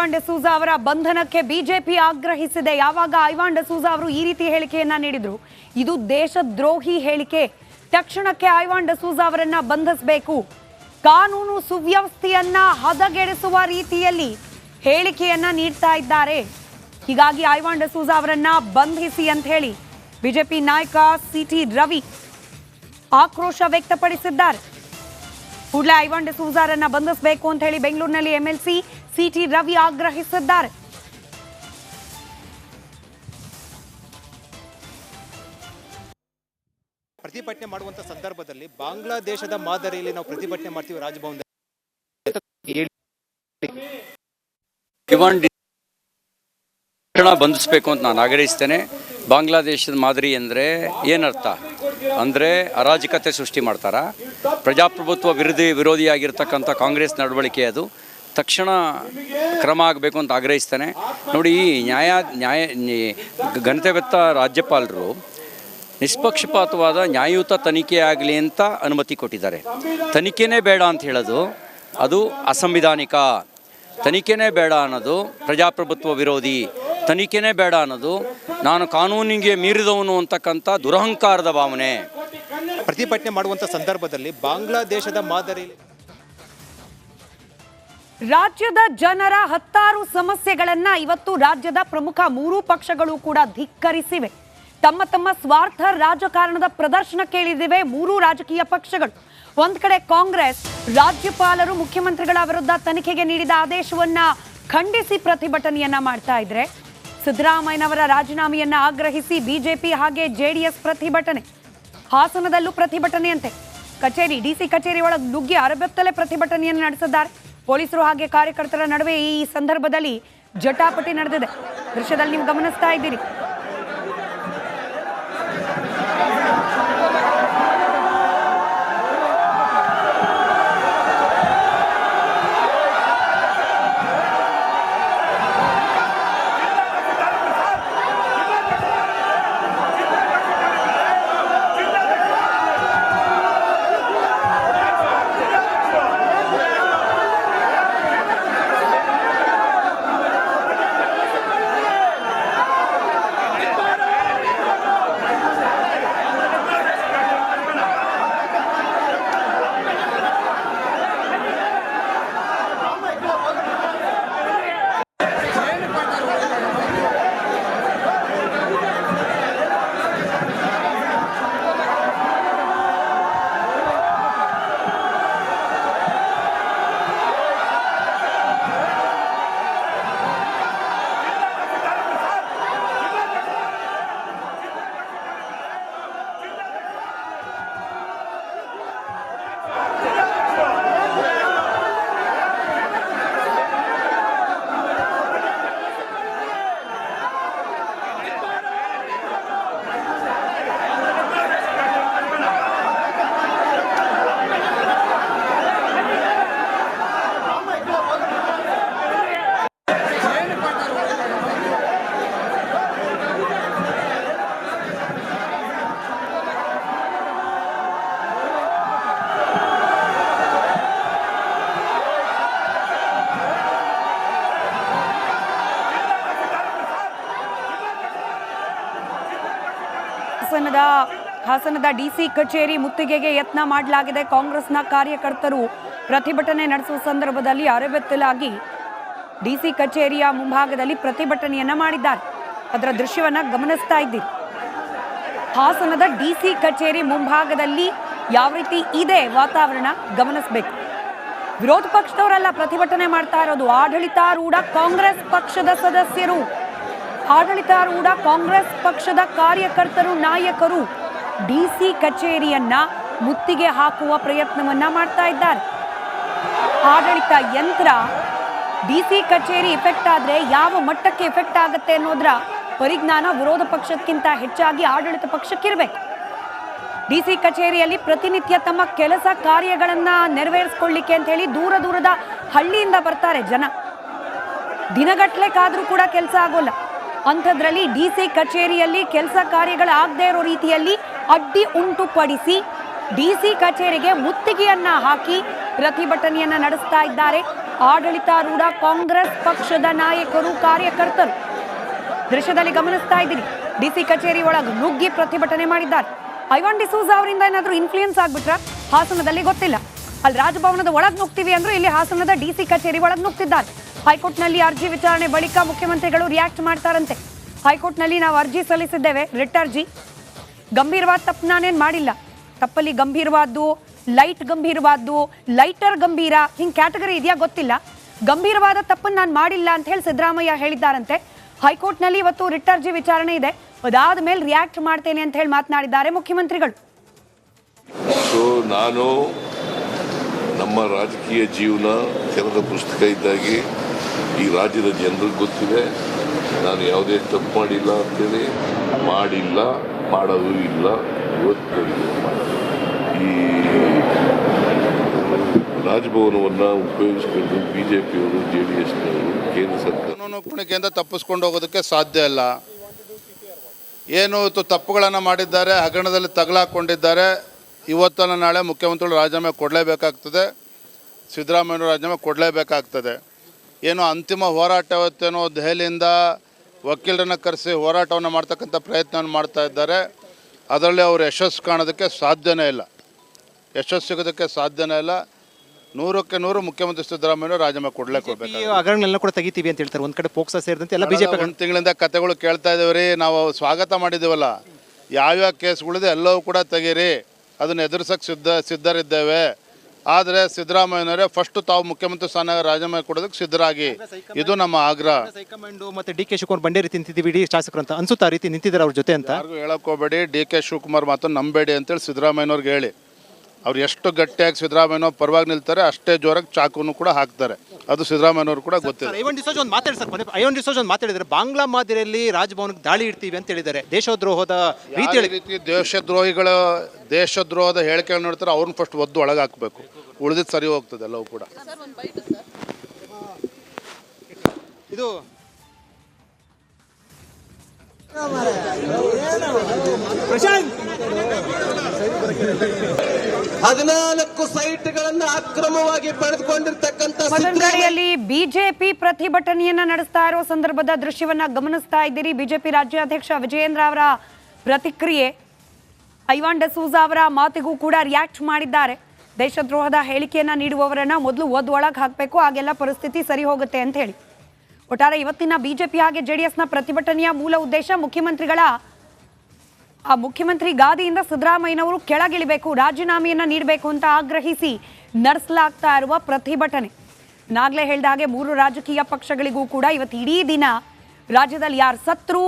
ಐವಾನ್ ಡಿಸೂಜಾ ಅವರ ಬಂಧನಕ್ಕೆ ಬಿಜೆಪಿ ಆಗ್ರಹಿಸಿದೆ. ಯಾವಾಗ ಐವಾನ್ ಡಿಸೂಜಾ ಅವರು ಈ ರೀತಿ ಹೇಳಿಕೆಯನ್ನ ನೀಡಿದ್ರು, ಇದು ದೇಶದ್ರೋಹಿ ಹೇಳಿಕೆ. ತಕ್ಷಣಕ್ಕೆ ಐವಾನ್ ಡಿಸೂಜಾ ಅವರನ್ನ ಬಂಧಿಸಬೇಕು. ಕಾನೂನು ಸುವ್ಯವಸ್ಥೆಯನ್ನ ಹದಗೆಡಿಸುವ ರೀತಿಯಲ್ಲಿ ಹೇಳಿಕೆಯನ್ನ ನೀಡ್ತಾ ಇದ್ದಾರೆ. ಹೀಗಾಗಿ ಐವಾನ್ ಡಿಸೂಜಾ ಅವರನ್ನ ಬಂಧಿಸಿ ಅಂತ ಹೇಳಿ ಬಿಜೆಪಿ ನಾಯಕ ಸಿಟಿ ರವಿ ಆಕ್ರೋಶ ವ್ಯಕ್ತಪಡಿಸಿದ್ದಾರೆ. ಕೂಡಲೇ ಐವಾನ್ ಡಿಸೂಜಾರನ್ನ ಬಂಧಿಸಬೇಕು ಅಂತ ಹೇಳಿ ಬೆಂಗಳೂರಿನಲ್ಲಿ ಎಂಎಲ್ಸಿ ಸಿಟಿ ರವಿ ಆಗ್ರಹಿಸಿದ್ದಾರೆ. ಪ್ರತಿಭಟನೆ ಮಾಡುವಂತ ಸಂದರ್ಭದಲ್ಲಿ ಬಾಂಗ್ಲಾದೇಶದ ಮಾದರಿಯಲ್ಲಿ ನಾವು ಪ್ರತಿಭಟನೆ ಮಾಡ್ತೀವಿ. ರಾಜಭವನದಲ್ಲಿ ಬಂಧಿಸಬೇಕು ಅಂತ ನಾನು ಆಗ್ರಹಿಸ್ತೇನೆ. ಬಾಂಗ್ಲಾದೇಶದ ಮಾದರಿ ಅಂದರೆ ಏನರ್ಥ ಅಂದರೆ ಅರಾಜಕತೆ ಸೃಷ್ಟಿ ಮಾಡ್ತಾರ. ಪ್ರಜಾಪ್ರಭುತ್ವ ವಿರೋಧಿಯಾಗಿರ್ತಕ್ಕಂಥ ಕಾಂಗ್ರೆಸ್ ನಡವಳಿಕೆ ಅದು. ತಕ್ಷಣ ಕ್ರಮ ಆಗಬೇಕು ಅಂತ ಆಗ್ರಹಿಸ್ತೇನೆ. ನೋಡಿ, ಘನತೆವೆತ್ತ ರಾಜ್ಯಪಾಲರು ನಿಷ್ಪಕ್ಷಪಾತವಾದ ನ್ಯಾಯಯುತ ತನಿಖೆ ಆಗಲಿ ಅಂತ ಅನುಮತಿ ಕೊಟ್ಟಿದ್ದಾರೆ. ತನಿಖೆನೇ ಬೇಡ ಅಂತ ಹೇಳೋದು ಅದು ಅಸಂವಿಧಾನಿಕ. ತನಿಖೆನೇ ಬೇಡ ಅನ್ನೋದು ಪ್ರಜಾಪ್ರಭುತ್ವ ವಿರೋಧಿ. ತನಿಖೆನೇ ಬೇಡ ಅನ್ನೋದು ನಾನು ಕಾನೂನಿಗೆ ಮೀರಿದವನು ಅಂತಕ್ಕಂಥ ದುರಹಂಕಾರದ ಭಾವನೆ. ಪ್ರತಿಭಟನೆ ಮಾಡುವಂತ ಸಂದರ್ಭದಲ್ಲಿ ಬಾಂಗ್ಲಾದೇಶದ ಮಾದರಿ ರಾಜ್ಯದ ಜನರ ಹತ್ತಾರು ಸಮಸ್ಯೆಗಳನ್ನ ಇವತ್ತು ರಾಜ್ಯದ ಪ್ರಮುಖ ಮೂರೂ ಪಕ್ಷಗಳು ಕೂಡ ಧಿಕ್ಕರಿಸಿವೆ. ತಮ್ಮ ತಮ್ಮ ಸ್ವಾರ್ಥ ರಾಜಕಾರಣದ ಪ್ರದರ್ಶನ ಕೇಳಿದಿವೆ ಮೂರೂ ರಾಜಕೀಯ ಪಕ್ಷಗಳು. ಒಂದ್ ಕಡೆ ಕಾಂಗ್ರೆಸ್ ರಾಜ್ಯಪಾಲರು ಮುಖ್ಯಮಂತ್ರಿಗಳ ವಿರುದ್ಧ ತನಿಖೆಗೆ ನೀಡಿದ ಆದೇಶವನ್ನ ಖಂಡಿಸಿ ಪ್ರತಿಭಟನೆಯನ್ನ ಮಾಡ್ತಾ ಇದ್ರೆ, ಸಿದ್ದರಾಮಯ್ಯನವರ ರಾಜೀನಾಮೆಯನ್ನ ಆಗ್ರಹಿಸಿ ಬಿಜೆಪಿ ಹಾಗೆ ಜೆಡಿಎಸ್ ಪ್ರತಿಭಟನೆ. ಹಾಸನದಲ್ಲೂ ಪ್ರತಿಭಟನೆಯಂತೆ ಕಚೇರಿ ಡಿಸಿ ಕಚೇರಿ ಒಳಗೆ ನುಗ್ಗಿ ಅರಬೆತ್ತಲೆ ಪ್ರತಿಭಟನೆಯನ್ನು ನಡೆಸಿದ್ದಾರೆ ಪೊಲೀಸರು ಹಾಗೆ ಕಾರ್ಯಕರ್ತರ ನಡುವೆ. ಈ ಸಂದರ್ಭದಲ್ಲಿ ಜಟಾಪಟಿ ನಡೆದಿದೆ. ದೃಶ್ಯದಲ್ಲಿ ನೀವು ಗಮನಿಸ್ತಾ ಇದ್ದೀರಿ. ಹಾಸನದ ಡಿಸಿ ಕಚೇರಿ ಮುತ್ತಿಗೆಗೆ ಯತ್ನ ಮಾಡಲಾಗಿದೆ. ಕಾಂಗ್ರೆಸ್ನ ಕಾರ್ಯಕರ್ತರು ಪ್ರತಿಭಟನೆ ನಡೆಸುವ ಸಂದರ್ಭದಲ್ಲಿ ಅರೆಬೆತ್ತಲಾಗಿ ಡಿಸಿ ಕಚೇರಿಯ ಮುಂಭಾಗದಲ್ಲಿ ಪ್ರತಿಭಟನೆಯನ್ನ ಮಾಡಿದ್ದಾರೆ. ಅದರ ದೃಶ್ಯವನ್ನ ಗಮನಿಸ್ತಾ ಇದ್ದೀರಿ. ಹಾಸನದ ಡಿಸಿ ಕಚೇರಿ ಮುಂಭಾಗದಲ್ಲಿ ಯಾವ ರೀತಿ ಇದೆ ವಾತಾವರಣ ಗಮನಿಸಬೇಕು. ವಿರೋಧ ಪಕ್ಷದವರೆಲ್ಲ ಪ್ರತಿಭಟನೆ ಮಾಡ್ತಾ ಇರೋದು ಆಡಳಿತಾರೂಢ ಕಾಂಗ್ರೆಸ್ ಪಕ್ಷದ ಸದಸ್ಯರು, ಆಡಳಿತಾರೂಢ ಕಾಂಗ್ರೆಸ್ ಪಕ್ಷದ ಕಾರ್ಯಕರ್ತರು, ನಾಯಕರು ಡಿಸಿ ಕಚೇರಿಯನ್ನ ಮುತ್ತಿಗೆ ಹಾಕುವ ಪ್ರಯತ್ನವನ್ನ ಮಾಡ್ತಾ ಇದ್ದಾರೆ. ಆಡಳಿತ ಯಂತ್ರ ಡಿಸಿ ಕಚೇರಿ ಎಫೆಕ್ಟ್ ಆದ್ರೆ ಯಾವ ಮಟ್ಟಕ್ಕೆ ಎಫೆಕ್ಟ್ ಆಗುತ್ತೆ ಅನ್ನೋದ್ರ ಪರಿಜ್ಞಾನ ವಿರೋಧ ಪಕ್ಷಕ್ಕಿಂತ ಹೆಚ್ಚಾಗಿ ಆಡಳಿತ ಪಕ್ಷಕ್ಕಿರಬೇಕು. ಡಿಸಿ ಕಚೇರಿಯಲ್ಲಿ ಪ್ರತಿನಿತ್ಯ ತಮ್ಮ ಕೆಲಸ ಕಾರ್ಯಗಳನ್ನ ನೆರವೇರಿಸಿಕೊಳ್ಳಿಕ್ಕೆ ಅಂತ ಹೇಳಿ ದೂರ ದೂರದ ಹಳ್ಳಿಯಿಂದ ಬರ್ತಾರೆ ಜನ. ದಿನಗಟ್ಟಲೆ ಕಾದ್ರೂ ಕೂಡ ಕೆಲಸ ಆಗೋಲ್ಲ. ಅಂಥದ್ರಲ್ಲಿ ಡಿಸಿ ಕಚೇರಿಯಲ್ಲಿ ಕೆಲಸ ಕಾರ್ಯಗಳಾಗದೇ ಇರೋ ರೀತಿಯಲ್ಲಿ ಅಡ್ಡಿ ಉಂಟುಪಡಿಸಿ ಡಿಸಿ ಕಚೇರಿಗೆ ಮುತ್ತಿಗೆಯನ್ನ ಹಾಕಿ ಪ್ರತಿಭಟನೆಯನ್ನ ನಡೆಸ್ತಾ ಇದ್ದಾರೆ ಆಡಳಿತಾರೂಢ ಕಾಂಗ್ರೆಸ್ ಪಕ್ಷದ ನಾಯಕರು ಕಾರ್ಯಕರ್ತರು ದೃಶ್ಯದಲ್ಲಿ ಗಮನಿಸ್ತಾ ಇದ್ದೀರಿ. ಡಿಸಿ ಕಚೇರಿ ಒಳಗೆ ನುಗ್ಗಿ ಪ್ರತಿಭಟನೆ ಮಾಡಿದ್ದಾರೆ. ಐವಾನ್ ಡಿಸೂಜಾ ಅವರಿಂದ ಏನಾದರೂ ಇನ್ಫ್ಲೂಯೆನ್ಸ್ ಆಗ್ಬಿಟ್ರ ಹಾಸನದಲ್ಲಿ ಗೊತ್ತಿಲ್ಲ. ಅಲ್ಲಿ ರಾಜಭವನದ ಒಳಗೆ ನುಗ್ತೀವಿ ಅಂದ್ರೆ ಇಲ್ಲಿ ಹಾಸನದ ಡಿಸಿ ಕಚೇರಿ ಒಳಗೆ ನುಗ್ತಿದ್ದಾರೆ. ಹೈಕೋರ್ಟ್ನಲ್ಲಿ ಅರ್ಜಿ ವಿಚಾರಣೆ ಬಳಿಕ ಮುಖ್ಯಮಂತ್ರಿಗಳು ರಿಯಾಕ್ಟ್ ಮಾಡ್ತಾರಂತೆ. ಹೈಕೋರ್ಟ್ನಲ್ಲಿ ನಾವು ಅರ್ಜಿ ಸಲ್ಲಿಸಿದ್ದೇವೆ, ರಿಟ್ ಅರ್ಜಿ. ಗಂಭೀರವಾದ ತಪ್ಪು ನಾನೇನು ಮಾಡಿಲ್ಲ. ತಪ್ಪಲ್ಲಿ ಗಂಭೀರವಾದ್ದು, ಲೈಟ್ ಗಂಭೀರವಾದ್ದು, ಲೈಟರ್ ಗಂಭೀರ, ಹಿಂಗೆ ಕ್ಯಾಟಗರಿ ಇದೆಯಾ ಗೊತ್ತಿಲ್ಲ. ಗಂಭೀರವಾದ ತಪ್ಪನ್ನು ನಾನು ಮಾಡಿಲ್ಲ ಅಂತ ಹೇಳಿ ಸಿದ್ದರಾಮಯ್ಯ ಹೇಳಿದ್ದಾರಂತೆ. ಹೈಕೋರ್ಟ್ನಲ್ಲಿ ಇವತ್ತು ರಿಟ್ ಅರ್ಜಿ ವಿಚಾರಣೆ ಇದೆ. ಅದಾದ ಮೇಲೆ ರಿಯಾಕ್ಟ್ ಮಾಡ್ತೇನೆ ಅಂತ ಹೇಳಿ ಮಾತನಾಡಿದ್ದಾರೆ ಮುಖ್ಯಮಂತ್ರಿಗಳು. ಸೊ ನಾನು ನಮ್ಮ ರಾಜಕೀಯ ಜೀವನ ತೆರೆದ ಪುಸ್ತಕ ಇದ್ದಾಗೆ ಈ ರಾಜ್ಯದ ಜನರಿಗೆ ಗೊತ್ತಿದೆ. ನಾನು ಯಾವುದೇ ತಪ್ಪು ಮಾಡಿಲ್ಲ ಅಂತೇಳಿ, ಮಾಡಿಲ್ಲ, ಮಾಡೋದು ಇಲ್ಲ. ಇವತ್ತು ಈ ರಾಜಭವನವನ್ನು ಉಪಯೋಗಿಸ್ಕೊಂಡು ಬಿಜೆಪಿಯವರು, JDSನವರು, ಕೇಂದ್ರ ಸರ್ಕಾರ ಕಾನೂನು ಕುಣಿಕೆಯಿಂದ ತಪ್ಪಿಸ್ಕೊಂಡು ಹೋಗೋದಕ್ಕೆ ಸಾಧ್ಯ ಇಲ್ಲ. ಏನು ತಪ್ಪುಗಳನ್ನು ಮಾಡಿದ್ದಾರೆ, ಹಗರಣದಲ್ಲಿ ತಗಲಾಕೊಂಡಿದ್ದಾರೆ. ಇವತ್ತಲ್ಲ ನಾಳೆ ಮುಖ್ಯಮಂತ್ರಿಗಳು ರಾಜೀನಾಮೆ ಕೊಡಲೇಬೇಕಾಗ್ತದೆ, ಸಿದ್ದರಾಮಯ್ಯವರು ರಾಜೀನಾಮೆ ಕೊಡಲೇಬೇಕಾಗ್ತದೆ. ಏನು ಅಂತಿಮ ಹೋರಾಟ ಇವತ್ತೇನೋ ದೆಹಲಿಯಿಂದ ವಕೀಲರನ್ನು ಕರೆಸಿ ಹೋರಾಟವನ್ನು ಮಾಡ್ತಕ್ಕಂಥ ಪ್ರಯತ್ನವನ್ನು ಮಾಡ್ತಾ ಇದ್ದಾರೆ. ಅದರಲ್ಲಿ ಅವರು ಯಶಸ್ಸು ಕಾಣೋದಕ್ಕೆ ಸಾಧ್ಯನೇ ಇಲ್ಲ, ಯಶಸ್ಸು ಸಿಗೋದಕ್ಕೆ ಸಾಧ್ಯನೇ ಇಲ್ಲ. 100ಕ್ಕೆ 100 ಮುಖ್ಯಮಂತ್ರಿ ಸಿದ್ದರಾಮಯ್ಯ ರಾಜೀನಾಮೆ ಕೊಡಲೇಬೇಕು. ಹಗರಣಗಳನ್ನ ಕೂಡ ತೆಗಿತೀವಿ ಅಂತ ಹೇಳ್ತಾರೆ. ಒಂದ್ ಕಡೆ ಪೋಕ್ಸೋ ಸೇರಿದಂತೆ ಎಲ್ಲ ಬಿಜೆಪಿ ಒಂದು ತಿಂಗಳಿಂದ ಕತೆಗಳು ಕೇಳ್ತಾ ಇದ್ದೇವೆ ರೀ. ನಾವು ಸ್ವಾಗತ ಮಾಡಿದ್ದೀವಲ್ಲ, ಯಾವ್ಯಾವ ಕೇಸ್ಗಳಿದೆ ಎಲ್ಲವೂ ಕೂಡ ತೆಗೀರಿ, ಅದನ್ನು ಎದುರಿಸೋಕ್ಕೆ ಸಿದ್ಧರಿದ್ದೇವೆ. ಆದರೆ ಸಿದ್ದರಾಮಯ್ಯನವರೇ ಫಸ್ಟ್ ತಾವು ಮುಖ್ಯಮಂತ್ರಿ ಸ್ಥಾನ ರಾಜೀನಾಮೆ ಕೊಡೋದಕ್ಕೆ ಸಿದ್ಧರಾಗಿ, ಇದು ನಮ್ಮ ಆಗ್ರಹ. ಹೈಕಮಾಂಡ್ ಮತ್ತೆ DK ಶಿವಕುಮಾರ್ ಬಂಡೇ ರೀತಿ ನಿಂತಿದ್ದೀವಿ ಇಡೀ ಶಾಸಕರು ಅಂತ ಅನ್ಸುತ್ತಾ ರೀತಿ ನಿಂತಿದ್ದಾರೆ ಅವ್ರ ಜೊತೆ ಅಂತ? ಯಾರಿಗೂ ಹೇಳಕ್ ಹೋಗಬೇಡಿ, DK ಶಿವಕುಮಾರ್ ಮಾತನ್ನು ನಂಬೇಡಿ ಅಂತೇಳಿ ಸಿದ್ದರಾಮಯ್ಯನವ್ರಿಗೆ ಹೇಳಿ. ಅವ್ರು ಎಷ್ಟು ಗಟ್ಟಿಯಾಗಿ ಸಿದ್ದರಾಮಯ್ಯನವ್ರು ಪರವಾಗಿ ನಿಲ್ತಾರೆ, ಅಷ್ಟೇ ಜೋರಾಗಿ ಚಾಕುನು ಕೂಡ ಹಾಕ್ತಾರೆ. ಅದು ಸಿದ್ದರಾಮಯ್ಯನವ್ರು ಕೂಡ ಗೊತ್ತಿದೆ. ಐವಾನ್ ಡಿಸೋಜಾ ಒಂದು ಮಾತಾಡಿದ್ದಾರೆ, ಬಾಂಗ್ಲಾ ಮಾದರಿಯಲ್ಲಿ ರಾಜಭವನಕ್ಕೆ ದಾಳಿ ಇಡ್ತೀವಿ ಅಂತ ಹೇಳಿದ್ದಾರೆ. ದೇಶದ್ರೋಹದ ರೀತಿ ದೇಶದ್ರೋಹದ ಹೇಳಿಕೆಗಳು ನೋಡ್ತಾರೆ, ಅವ್ರನ್ನ ಫಸ್ಟ್ ಒದ್ದು ಒಳಗೆ ಹಾಕಬೇಕು. ಉಳಿದಿದ್ದು ಸರಿ ಹೋಗ್ತದೆ ಎಲ್ಲವೂ ಕೂಡ. ಇದು 14 ಸೈಟ್ಗಳನ್ನು ಅಕ್ರಮವಾಗಿ ಪಡೆದುಕೊಂಡಿರ್ತಕ್ಕಂಥ ಮತ್ತೊಂದು ಕಡೆಯಲ್ಲಿ ಬಿಜೆಪಿ ಪ್ರತಿಭಟನೆಯನ್ನ ನಡೆಸ್ತಾ ಇರುವ ಸಂದರ್ಭದ ದೃಶ್ಯವನ್ನ ಗಮನಿಸ್ತಾ ಇದ್ದೀರಿ. ಬಿಜೆಪಿ ರಾಜ್ಯಾಧ್ಯಕ್ಷ ವಿಜಯೇಂದ್ರ ಅವರ ಪ್ರತಿಕ್ರಿಯೆ, ಐವಾನ್ ಡಿಸೂಜಾ ಅವರ ಮಾತಿಗೂ ಕೂಡ ರಿಯಾಕ್ಟ್ ಮಾಡಿದ್ದಾರೆ. ದೇಶದ್ರೋಹದ ಹೇಳಿಕೆಯನ್ನ ನೀಡುವವರನ್ನ ಮೊದಲು ಒಳಗೆ ಹಾಕಬೇಕು, ಆಗೆಲ್ಲ ಪರಿಸ್ಥಿತಿ ಸರಿ ಹೋಗುತ್ತೆ ಅಂತ ಹೇಳಿ. ಒಟ್ಟಾರೆ ಇವತ್ತಿನ ಬಿಜೆಪಿ ಹಾಗೆ JDSನ ಪ್ರತಿಭಟನೆಯ ಮೂಲ ಉದ್ದೇಶ ಮುಖ್ಯಮಂತ್ರಿ ಗಾದಿಯಿಂದ ಸಿದ್ದರಾಮಯ್ಯನವರು ಕೆಳಗಿಳಿಬೇಕು, ರಾಜೀನಾಮೆಯನ್ನ ನೀಡಬೇಕು ಅಂತ ಆಗ್ರಹಿಸಿ ನಡೆಸಲಾಗ್ತಾ ಇರುವ ಪ್ರತಿಭಟನೆ. ನಾಗಲೇ ಹೇಳಿದ ಹಾಗೆ 3 ರಾಜಕೀಯ ಪಕ್ಷಗಳಿಗೂ ಕೂಡ ಇವತ್ತು ಇಡೀ ದಿನ ರಾಜ್ಯದಲ್ಲಿ ಯಾರು ಸತ್ರು